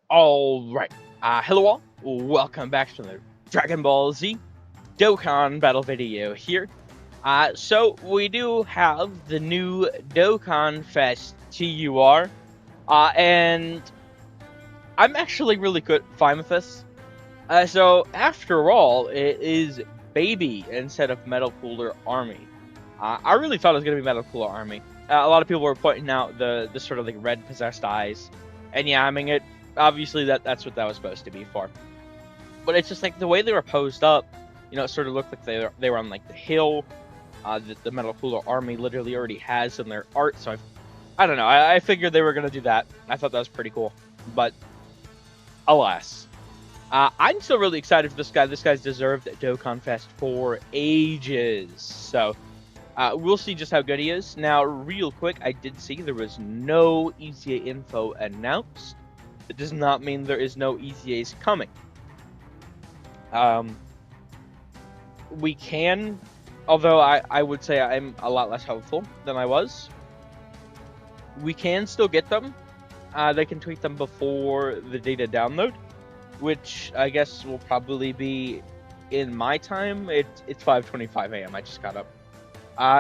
Alright, hello all, welcome back to the Dragon Ball Z Dokkan battle video here. So we do have the new Dokkanfest TUR, and I'm actually really fine with this. So after all, it is Baby instead of Metal Cooler Army. I really thought it was going to be Metal Cooler Army. A lot of people were pointing out the sort of like red possessed eyes, and yeah, I mean it. Obviously, that's what that was supposed to be for. But it's just like the way they were posed up, it sort of looked like they were on like the hill that the Metal Cooler Army literally already has in their art. So I don't know. I figured they were gonna do that. I thought that was pretty cool, but alas, I'm still really excited for this guy. This guy's deserved Dokkanfest for ages. So we'll see just how good he is. Now, real quick, I did see there was no EZA info announced. It does not mean there is no EZAs coming. We can, although I would say I'm a lot less hopeful than I was. We can still get them. They can tweet them before the data download, which I guess will probably be in my time. It's 5:25 a.m. I just got up.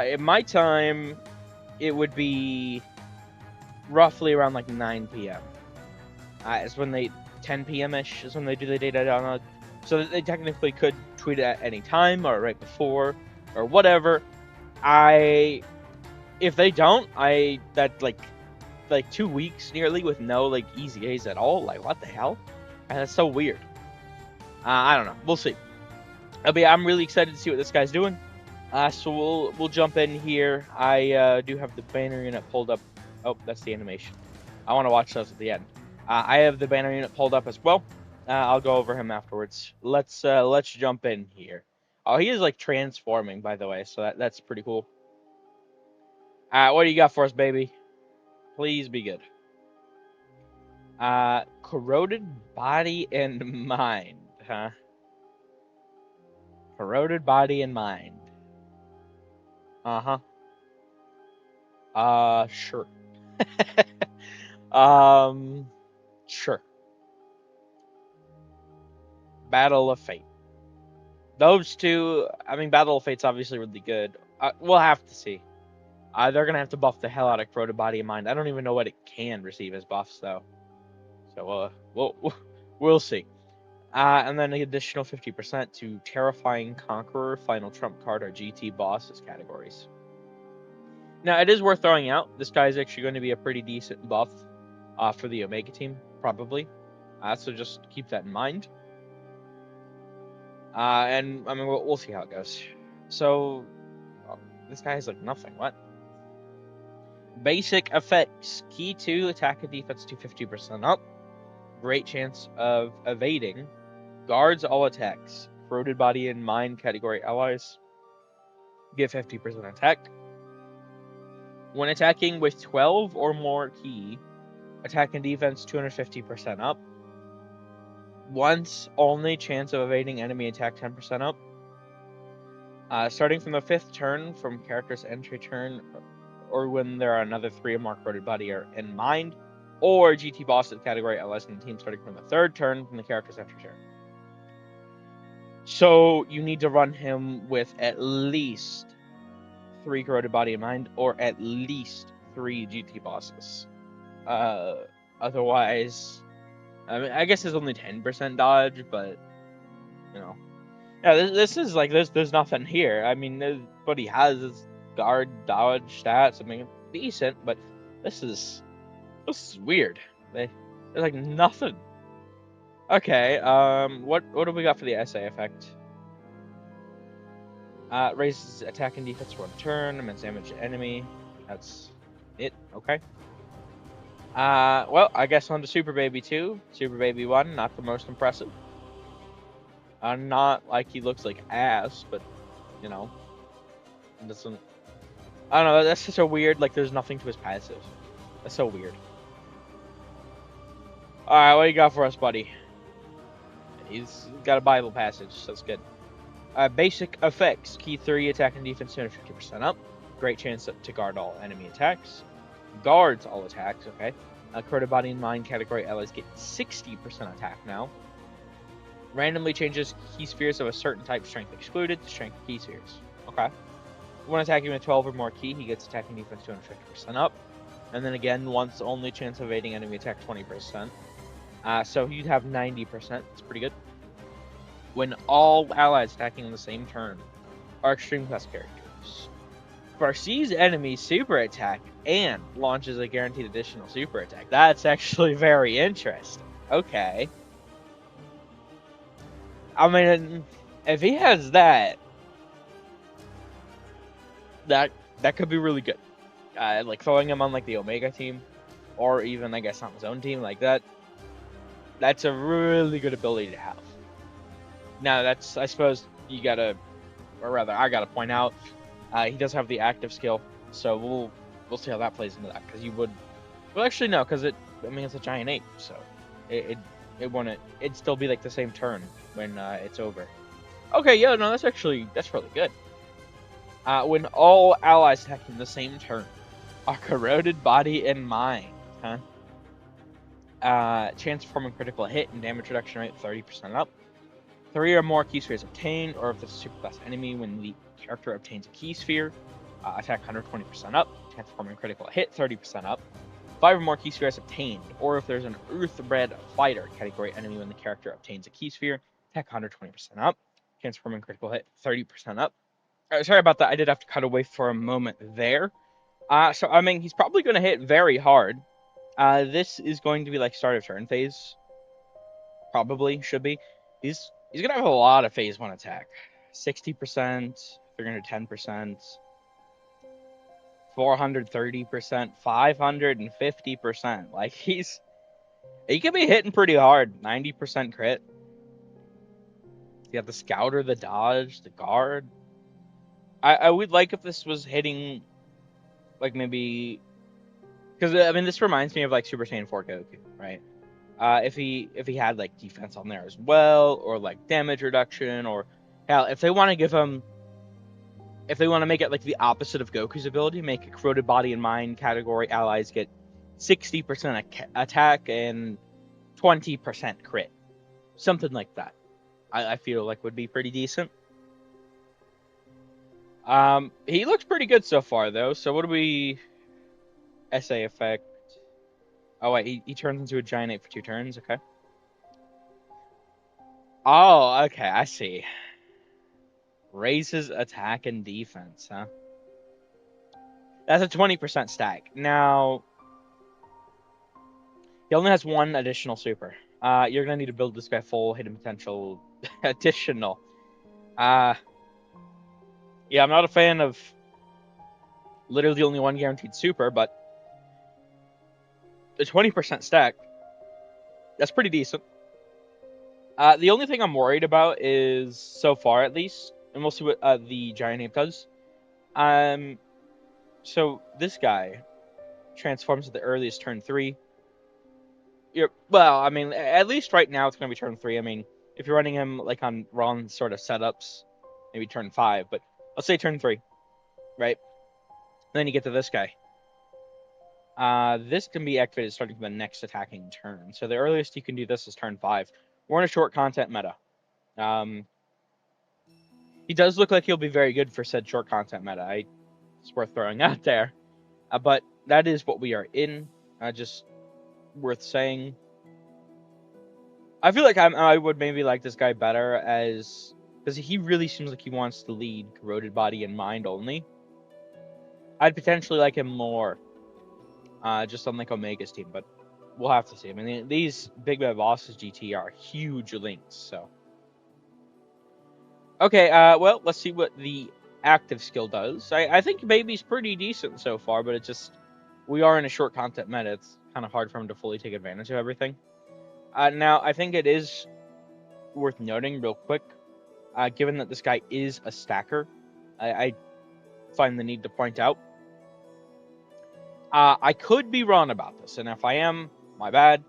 In my time, it would be roughly around like 9 p.m. Is when 10 p.m.-ish is when they do the data download. So they technically could tweet it at any time or right before or whatever. If they don't, that like 2 weeks nearly with no like EZAs at all. Like what the hell? And that's so weird. I don't know. We'll see. But yeah, I'm really excited to see what this guy's doing. So we'll jump in here. I do have the banner unit pulled up. Oh, that's the animation. I want to watch those at the end. I have the banner unit pulled up as well. I'll go over him afterwards. Let's jump in here. Oh, he is like transforming, by the way, so that's pretty cool. What do you got for us, baby? Please be good. Corroded body and mind, huh? Corroded body and mind. Uh-huh. Sure. Sure. Battle of Fate. Those two, I mean, Battle of Fate's obviously really good. We'll have to see. They're gonna have to buff the hell out of Corroded Body and Mind. I don't even know what it can receive as buffs though. So we'll see. And then an additional 50% to Terrifying Conqueror, Final Trump Card, or GT Bosses categories. Now it is worth throwing out. This guy is actually going to be a pretty decent buff for the Omega team, probably. So just keep that in mind. And I mean, we'll see how it goes. So this guy has like nothing. What? Basic effects. Key 2, attack and defense to 50% up. Great chance of evading. Guards all attacks. Corroded body and mind category allies give 50% attack. When attacking with 12 or more key, attack and defense 250% up. Once only, chance of evading enemy attack 10% up. Starting from the 5th turn, from character's entry turn, or when there are another 3 or more corroded body or in mind, or GT boss category allies in the team starting from the 3rd turn from the character's entry turn. So you need to run him with at least 3 corroded body in mind, or at least 3 GT bosses. Otherwise, I mean, I guess there's only 10% dodge, but yeah, this is like there's nothing here. I mean, what he has is guard, dodge, stats. I mean, decent, but this is weird. There's like nothing. Okay, what do we got for the SA effect? Raises attack and defense for 1 turn, immense damage to enemy. That's it. Okay. Well, I guess on to Super Baby 2. Super Baby 1, not the most impressive. Not like he looks like ass, but, it doesn't... I don't know, that's such a weird, like, there's nothing to his passive. That's so weird. Alright, what do you got for us, buddy? He's got a Bible passage, so that's good. Basic effects. Key 3, attack and defense 250% up. Great chance to guard all enemy attacks. Guards all attacks, okay. Corroded Body and Mind category allies get 60% attack now. Randomly changes key spheres of a certain type, strength excluded, to strength key spheres. Okay. When attacking with 12 or more key, he gets attacking defense 250% up. And then again, once only chance of evading enemy attack 20%. So you'd have 90%. It's pretty good. When all allies attacking on the same turn are extreme class characters, foresees enemy super attack and launches a guaranteed additional super attack. That's actually very interesting. Okay. I mean, if he has that could be really good. Like throwing him on like the Omega team, or even I guess on his own team like that. That's a really good ability to have. Now that's, I suppose you gotta, or rather I gotta point out, he does have the active skill, so we'll see how that plays into that. Because you would, well actually no, because it's a giant ape, so it wouldn't, it'd still be like the same turn when it's over. Okay, yeah, no, that's really good. When all allies attacking the same turn are corroded body and mind, chance of forming critical hit and damage reduction rate 30% up. 3 or more key spheres obtained, or if it's a superclass enemy, when the character obtains a key sphere, attack 120% up. Chance of forming critical hit 30% up. 5 or more key spheres obtained, or if there's an Earthbred fighter category enemy when the character obtains a key sphere, attack 120% up. Chance of forming critical hit 30% up. Sorry about that. I did have to cut away for a moment there. So I mean, he's probably going to hit very hard. This is going to be like start of turn phase. Probably should be. He's going to have a lot of phase 1 attack. 60%, 310%, 430%, 550%. Like he could be hitting pretty hard. 90% crit. You have the scouter, the dodge, the guard. I would like if this was hitting, like maybe, because I mean this reminds me of like Super Saiyan 4 Goku, right? If he had like defense on there as well, or like damage reduction, or hell, if they want to give him, if they want to make it like the opposite of Goku's ability, make a corroded body and mind category allies get 60% attack and 20% crit, something like that. I feel like would be pretty decent. He looks pretty good so far though. So what do we? SA effect. Oh wait, he turns into a giant ape for 2 turns. Okay. Oh, okay, I see. Raises attack and defense, huh? That's a 20% stack. Now, he only has 1 additional super. You're gonna need to build this guy full hidden potential additional. Yeah, I'm not a fan of literally only 1 guaranteed super, but the 20% stack, that's pretty decent. The only thing I'm worried about is, so far at least, and we'll see what the giant ape does. So this guy transforms at the earliest turn 3. Well, I mean, at least right now it's going to be turn 3. I mean, if you're running him like on wrong sort of setups, maybe turn 5, but let's say turn 3, right? Then you get to this guy. This can be activated starting from the next attacking turn. So the earliest you can do this is turn 5. We're in a short content meta. He does look like he'll be very good for said short content meta. It's worth throwing out there. But that is what we are in. Just worth saying. I feel like I would maybe like this guy better as, because he really seems like he wants to lead corroded body and mind only. I'd potentially like him more, just on like Omega's team, but we'll have to see. I mean, these Big Bad Bosses GT are huge links, so. Okay, well, let's see what the active skill does. I think Baby's pretty decent so far, but it's just, we are in a short content meta. It's kind of hard for him to fully take advantage of everything. Now, I think it is worth noting real quick, given that this guy is a stacker, I find the need to point out. I could be wrong about this, and if I am, my bad.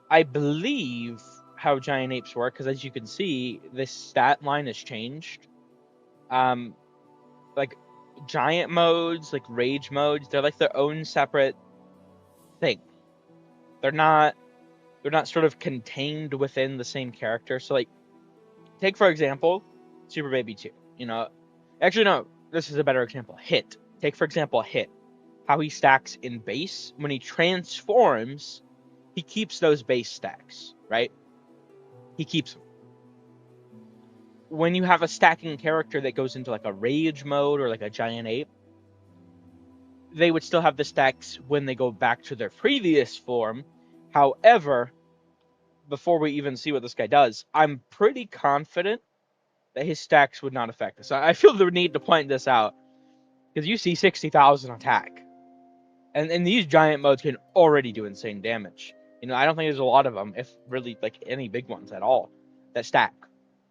I believe how giant apes work, because as you can see, this stat line has changed. Like giant modes, like rage modes, they're like their own separate thing. they're not sort of contained within the same character. So like, take for example, Super Baby 2. You know, actually no, this is a better example. Hit. Take for example Hit. How he stacks in base. When he transforms, he keeps those base stacks, right? He keeps them. When you have a stacking character that goes into like a rage mode or like a giant ape, they would still have the stacks when they go back to their previous form. However, before we even see what this guy does, I'm pretty confident that his stacks would not affect this. I feel the need to point this out because you see 60,000 attack, and these giant modes can already do insane damage. You know, I don't think there's a lot of them, if really like any big ones at all, that stack.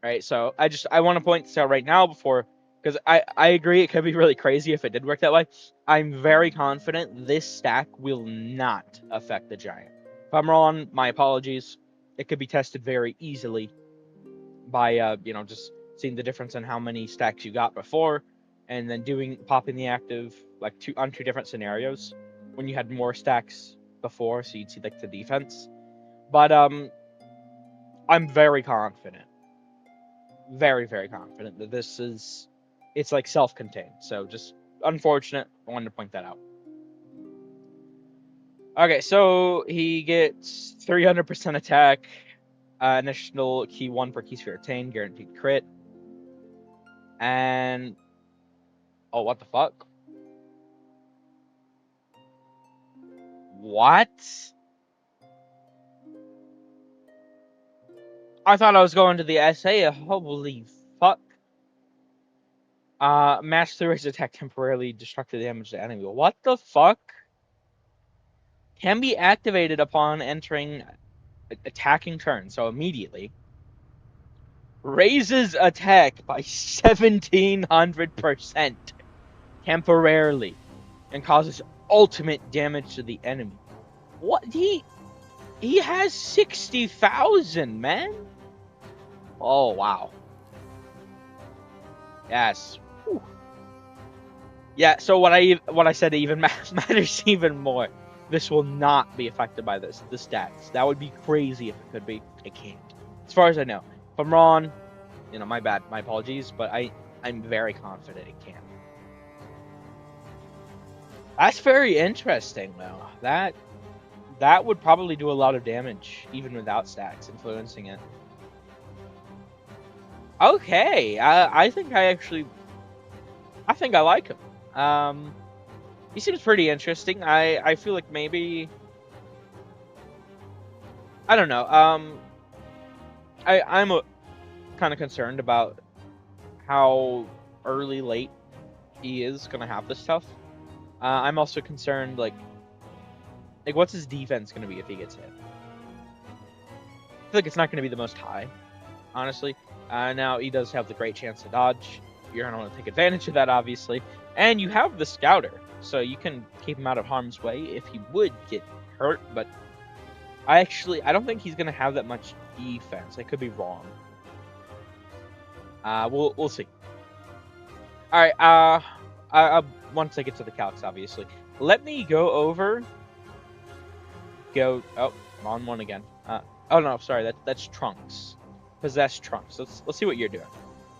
Right, so I want to point this out right now before, because I agree it could be really crazy if it did work that way. I'm very confident this stack will not affect the giant. If I'm wrong, my apologies. It could be tested very easily by you know, just seeing the difference in how many stacks you got before, and then popping the active like on two different scenarios when you had more stacks before, so you'd see like the defense. But I'm very confident. Very, very confident that it's like self-contained. So just unfortunate. I wanted to point that out. Okay, so he gets 300% attack, initial key 1 per key sphere attained, guaranteed crit, and oh, what the fuck? What? I thought I was going to the SA. Holy fuck. Match through his attack temporarily destructive damage to enemy. What the fuck? Can be activated upon entering attacking turn, so immediately. Raises attack by 1700% temporarily and causes ultimate damage to the enemy. What? He has 60,000, man. Oh, wow. Yes. Whew. Yeah, so what I said even matters even more. This will not be affected by the stats. That would be crazy if it could be. It can't. As far as I know. If I'm wrong, you know, my bad. My apologies, but I'm very confident it can. That's very interesting, though. That would probably do a lot of damage, even without stacks influencing it. Okay, I think I like him. He seems pretty interesting. I feel like maybe, I don't know. I'm kind of concerned about how late he is gonna have this stuff. I'm also concerned like what's his defense gonna be if he gets hit? I feel like it's not gonna be the most high, honestly. Now he does have the great chance to dodge. You're gonna want to take advantage of that, obviously. And you have the Scouter, so you can keep him out of harm's way if he would get hurt. But I don't think he's gonna have that much defense. I could be wrong. We'll see. All right. Once I get to the calcs, obviously, let me go over. Oh, wrong one again. Oh no, sorry. That's Trunks. Possess Trunks. Let's see what you're doing.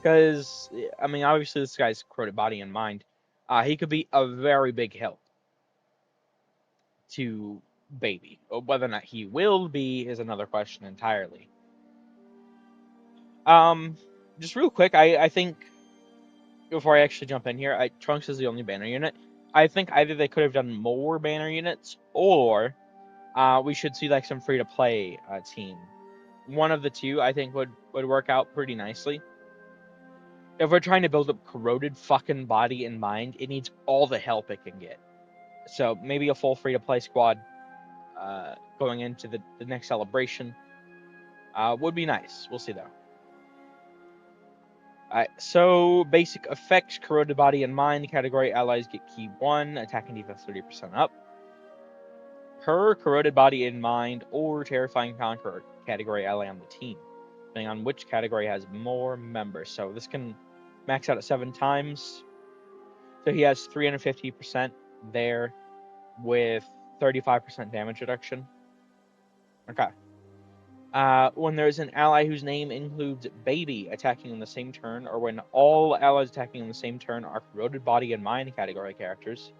Because, I mean, obviously this guy's corroded body and mind. He could be a very big help to Baby. Whether or not he will be is another question entirely. Just real quick, I think, before I actually jump in here, Trunks is the only banner unit. I think either they could have done more banner units, or we should see like some free-to-play team. One of the two, I think, would work out pretty nicely. If we're trying to build up corroded fucking body and mind, it needs all the help it can get. So maybe a full free-to-play squad going into the next celebration would be nice. We'll see, though. Alright, so basic effects, corroded body and mind. Category allies get key 1, attack and defense 30% up. Per corroded body and mind or terrifying conqueror category ally on the team, depending on which category has more members. So this can max out at 7 times. So he has 350% there with 35% damage reduction. Okay. When there's an ally whose name includes Baby attacking in the same turn, or when all allies attacking in the same turn are corroded body and mind category characters.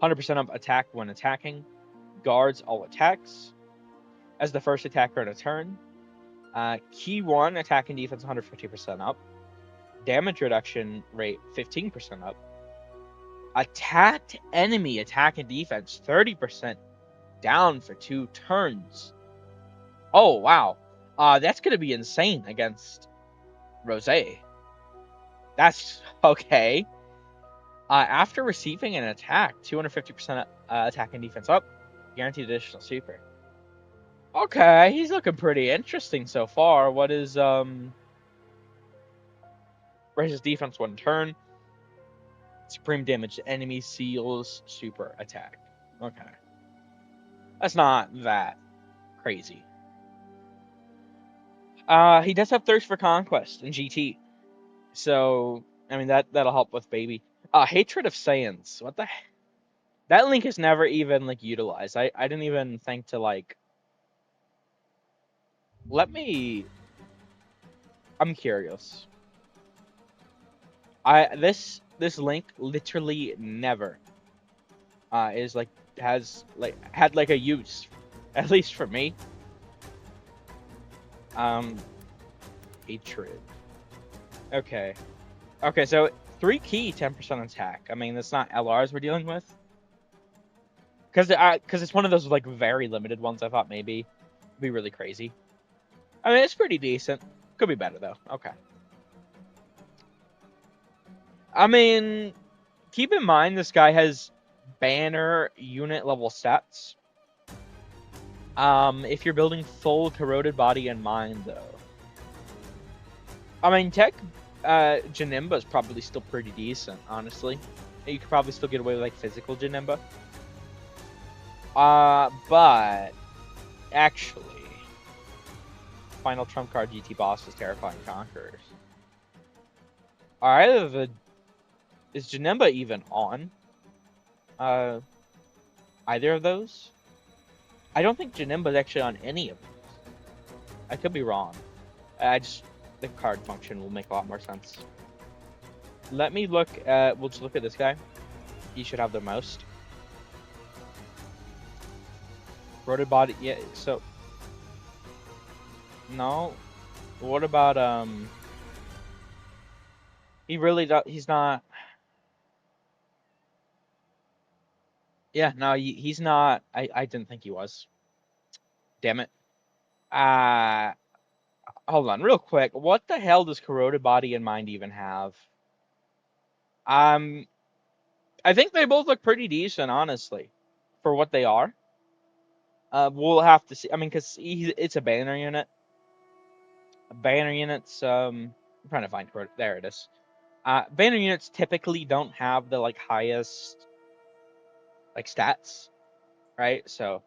100% up attack when attacking. Guards all attacks. As the first attacker in a turn. Key 1, attack and defense 150% up. Damage reduction rate 15% up. Attacked enemy attack and defense 30% down for 2 turns. Oh, wow. That's going to be insane against Rose. That's okay. After receiving an attack, 250% attack and defense up. Guaranteed additional super. Okay, he's looking pretty interesting so far. What is, raises defense 1 turn. Supreme damage to enemy seals super attack. Okay. That's not that crazy. He does have Thirst for Conquest in GT. So, I mean, that'll help with Baby. Hatred of Saiyans. What the heck? That link is never even, like, utilized. I didn't even think to, like... I'm curious. This link literally never is, like, had, like, a use. At least for me. Hatred. Okay. Okay, so 3 key, 10% attack. I mean, that's not LRs we're dealing with. Because it's one of those, like, very limited ones. I thought maybe it'd be really crazy. I mean, it's pretty decent. Could be better, though. Okay. I mean, keep in mind this guy has banner unit level stats. If you're building full corroded body and mind, though. I mean, tech Janemba is probably still pretty decent, honestly. You could probably still get away with, like, physical Janemba. But actually, final trump card GT boss is Terrifying Conquerors. Is Janemba even on? Either of those? I don't think Janemba is actually on any of those. I could be wrong. The card function will make a lot more sense. Let me look at, we'll just look at this guy. He should have the most. Corroded body, yeah, so. No. What about, he really does, he's not. Yeah, no, he's not, I didn't think he was. Damn it. Hold on, real quick. What the hell does corroded body and mind even have? I think they both look pretty decent, honestly, for what they are. We'll have to see. I mean, because it's a banner unit. Banner units, I'm trying to find corroded. There it is. Banner units typically don't have the, like, highest, like, stats, right? So,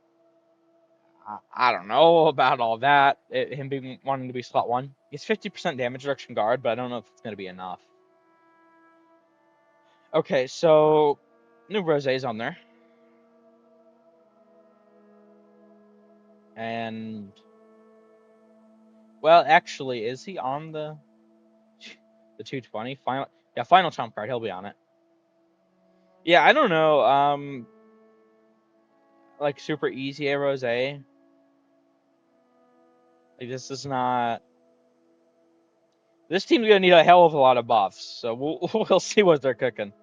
I don't know about all that. Him wanting to be slot 1. He's 50% damage reduction guard, but I don't know if it's going to be enough. Okay, so new Rosé's on there. And, well, actually, is he on the 220? Final trump card. He'll be on it. Yeah, I don't know. Like, super easy Rosé. Like, this is not. This team's gonna need a hell of a lot of buffs, so we'll see what they're cooking.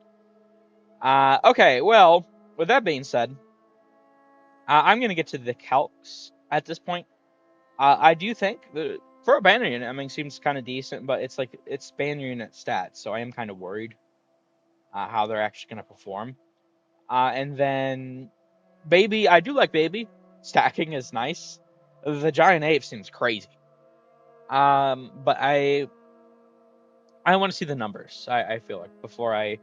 Okay, well, with that being said, I'm gonna get to the calcs at this point. I do think for a banner unit, I mean, seems kind of decent, but it's banner unit stats, so I am kind of worried how they're actually gonna perform. And then Baby, I do like Baby. Stacking is nice. The giant ape seems crazy. But I want to see the numbers. I feel like before I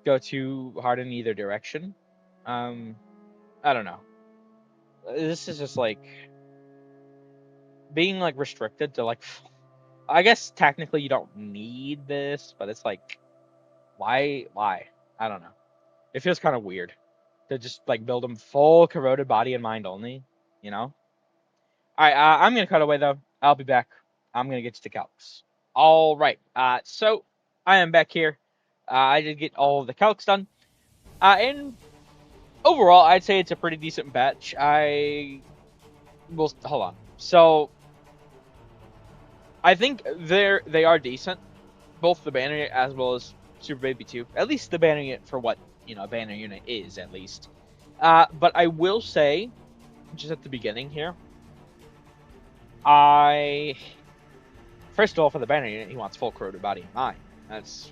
go too hard in either direction. I don't know. This is just like being, like, restricted to, like, I guess technically you don't need this, but it's like, why? I don't know. It feels kind of weird to just, like, build them full corroded body and mind only, you know? All right, I'm gonna cut away though. I'll be back. I'm gonna get to the calcs. All right. So I am back here. I did get all of the calcs done. And overall, I'd say it's a pretty decent batch. I will hold on. So I think they are decent, both the banner unit as well as Super Baby 2. At least the banner unit for what a banner unit is, at least. But I will say, just at the beginning here, first of all, for the banner unit, he wants full corroded body and mind. That's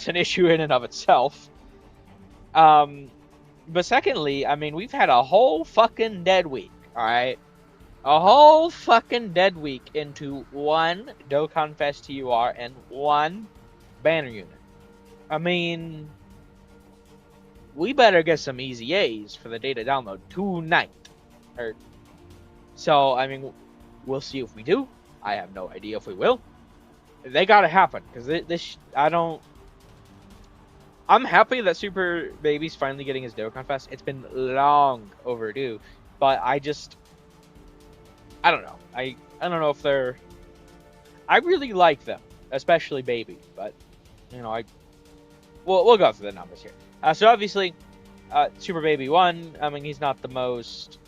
an issue in and of itself. But secondly, I mean, we've had a whole fucking dead week, all right? A whole fucking dead week into one Dokkanfest TUR and one banner unit. I mean, we better get some easy A's for the data download tonight. So, I mean, we'll see if we do. I have no idea if we will. They gotta happen, because I'm happy that Super Baby's finally getting his Dokkanfest. It's been long overdue, but I don't know. I don't know if they're... I really like them, especially Baby, but, we'll go through the numbers here. So obviously, Super Baby 1, I mean, he's not the most...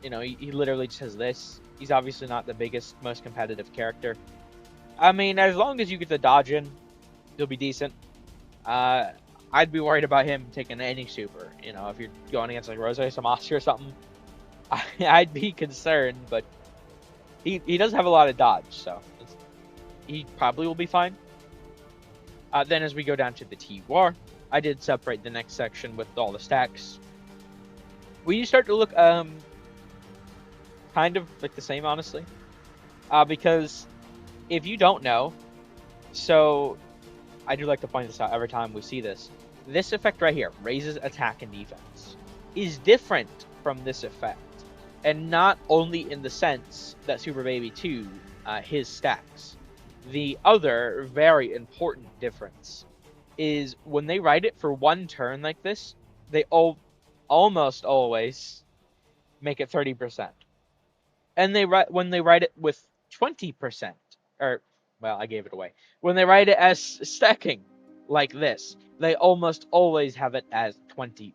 he literally just has this. He's obviously not the biggest, most competitive character. I mean, as long as you get the dodge in, he'll be decent. I'd be worried about him taking any super. If you're going against like Rose Samasi or something, I'd be concerned. But he does have a lot of dodge, so he probably will be fine. Then as we go down to the TUR, I did separate the next section with all the stacks. We start to look kind of like the same, honestly, because if you don't know, so I do like to point this out every time we see this. This effect right here, raises attack and defense, is different from this effect. And not only in the sense that Super Baby 2, his stacks. The other very important difference is when they write it for one turn like this, they almost always make it 30%. And when they write it with 20%, or, well, I gave it away. When they write it as stacking like this, they almost always have it as 20%.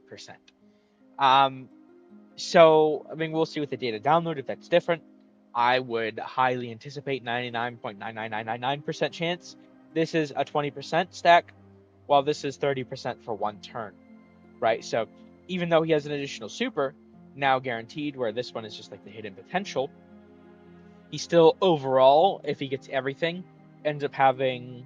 So, I mean, we'll see with the data download if that's different. I would highly anticipate 99.99999% chance this is a 20% stack, while this is 30% for one turn, right? So, even though he has an additional super, now guaranteed, where this one is just like the hidden potential, he still overall, if he gets everything, ends up having,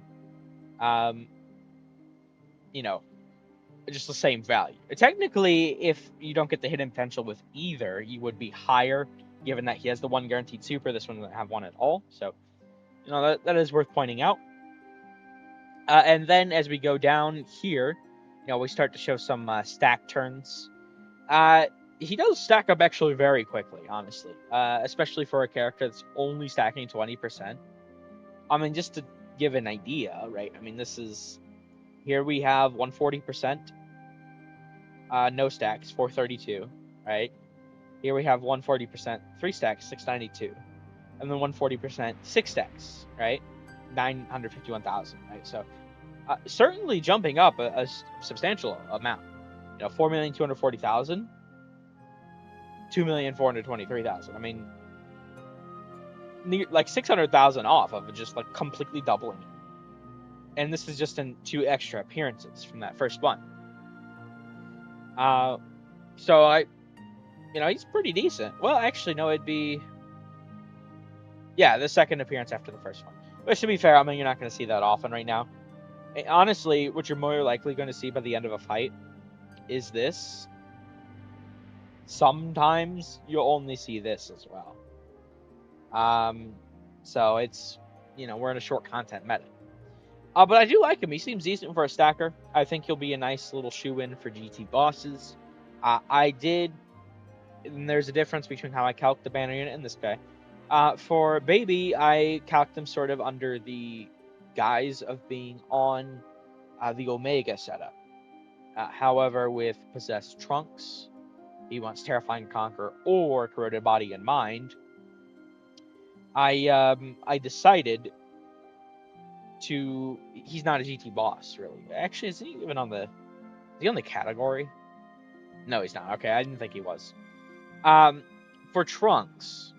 just the same value. Technically, if you don't get the hidden potential with either, you would be higher, given that he has the one guaranteed super. This one doesn't have one at all, so that is worth pointing out. And then as we go down here, we start to show some stack turns. He does stack up actually very quickly, honestly, especially for a character that's only stacking 20%. I mean, just to give an idea, right? I mean, here we have 140%, no stacks, 432, right? Here we have 140%, 3 stacks, 692, and then 140%, 6 stacks, right? 951,000, right? So certainly jumping up a substantial amount. 4,240,000. 2,423,000. I mean, like 600,000 off of just like completely doubling it. And this is just in 2 extra appearances from that first one. So he's pretty decent. Well, actually, no, it'd be, the second appearance after the first one. But to be fair, I mean, you're not going to see that often right now. And honestly, what you're more likely going to see by the end of a fight is this. Sometimes you'll only see this as well. So it's, we're in a short content meta. But I do like him. He seems decent for a stacker. I think he'll be a nice little shoe-in for GT bosses. And there's a difference between how I calc the banner unit and this guy. For Baby, I calc them sort of under the guise of being on the Omega setup. However, with Possessed Trunks, he wants Terrifying Conqueror or Corroded Body and Mind, I decided to. He's not a GT boss, really. Actually, is he even on the? Is he on the category? No, he's not. Okay, I didn't think he was. For Trunks,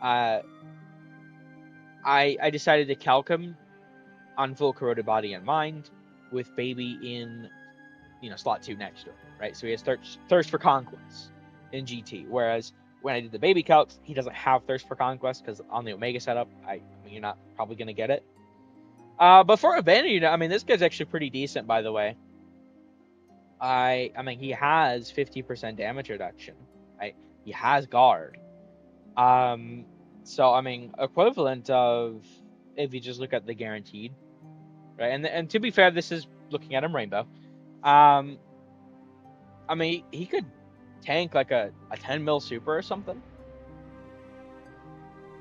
I decided to calc him on full corroded body and mind, with Baby in slot 2 next to him, right? So he has thirst for conquest in GT, whereas when I did the Baby Calcs, he doesn't have thirst for conquest because on the Omega setup, I mean, you're not probably gonna get it. But for a banner unit, I mean, this guy's actually pretty decent, by the way. I mean, he has 50% damage reduction, right? He has guard. So I mean, equivalent of if you just look at the guaranteed, right? And to be fair, this is looking at him rainbow. I mean, he could tank like a 10 mil super or something.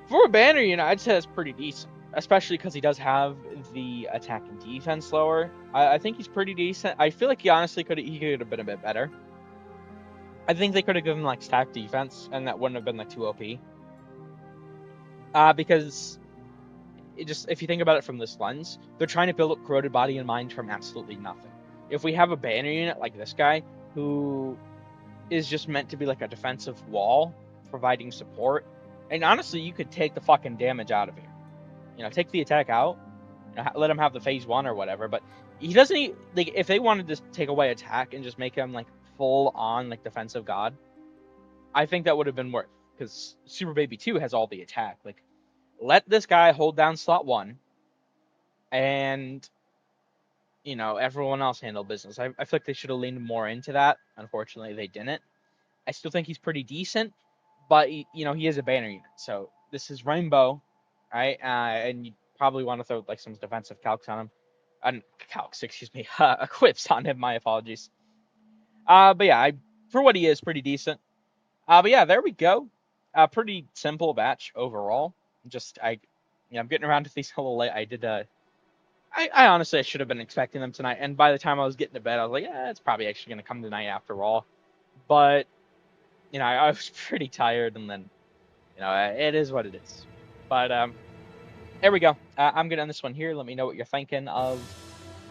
For a banner unit, I'd say that's pretty decent, especially because he does have the attack and defense lower. I think he's pretty decent. I feel like he honestly could have been a bit better. I think they could have given him like stack defense, and that wouldn't have been like too OP. Because if you think about it from this lens, they're trying to build up corroded body and mind from absolutely nothing. If we have a banner unit like this guy, who is just meant to be like a defensive wall, providing support, and honestly, you could take the fucking damage out of here. Take the attack out, let him have the phase 1 or whatever, but he doesn't need, like, if they wanted to take away attack and just make him like full on like defensive god, I think that would have been worth, because Super Baby 2 has all the attack. Like, let this guy hold down slot 1, and everyone else handle business. I feel like they should have leaned more into that. Unfortunately, they didn't. I still think he's pretty decent, but he is a banner unit, so this is Rainbow, right? And you probably want to throw like some defensive calcs on him. Calcs, excuse me, equips on him. My apologies. But yeah, for what he is, pretty decent. But yeah, there we go. Pretty simple batch overall. I'm getting around to these a little late. I honestly should have been expecting them tonight, and by the time I was getting to bed, I was like, yeah, it's probably actually going to come tonight after all. But I was pretty tired, and then it is what it is. But there we go. I'm gonna end this one here. Let me know what you're thinking of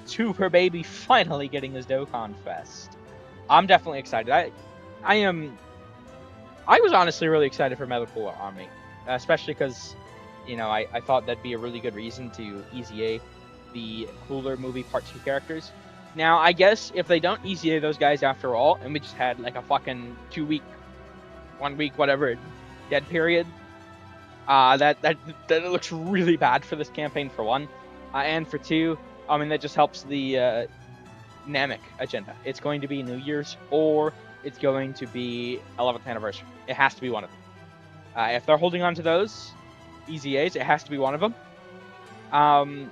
Super Baby finally getting his Dokkanfest. I'm definitely excited. I was honestly really excited for Metal Cooler Army, especially because I thought that'd be a really good reason to easy A the Cooler movie Part 2 characters. Now, I guess if they don't easy A those guys after all, and we just had like a fucking 2 week, 1 week, whatever, dead period, that looks really bad for this campaign, for one. And for two, I mean, that just helps the Namek agenda. It's going to be New Year's, or it's going to be 11th anniversary. It has to be one of them. If they're holding on to those easy A's, it has to be one of them.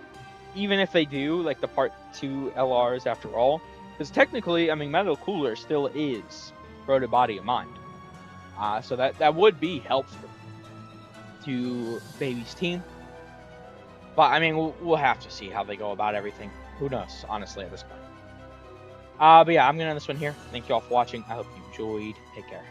Even if they do, like, the Part 2 LRs after all, because technically, I mean, Metal Cooler still is Corroded Body and Mind. So that would be helpful to Baby's team. But, I mean, we'll have to see how they go about everything. Who knows, honestly, at this point. But yeah, I'm going to end this one here. Thank you all for watching. I hope you enjoyed. Take care.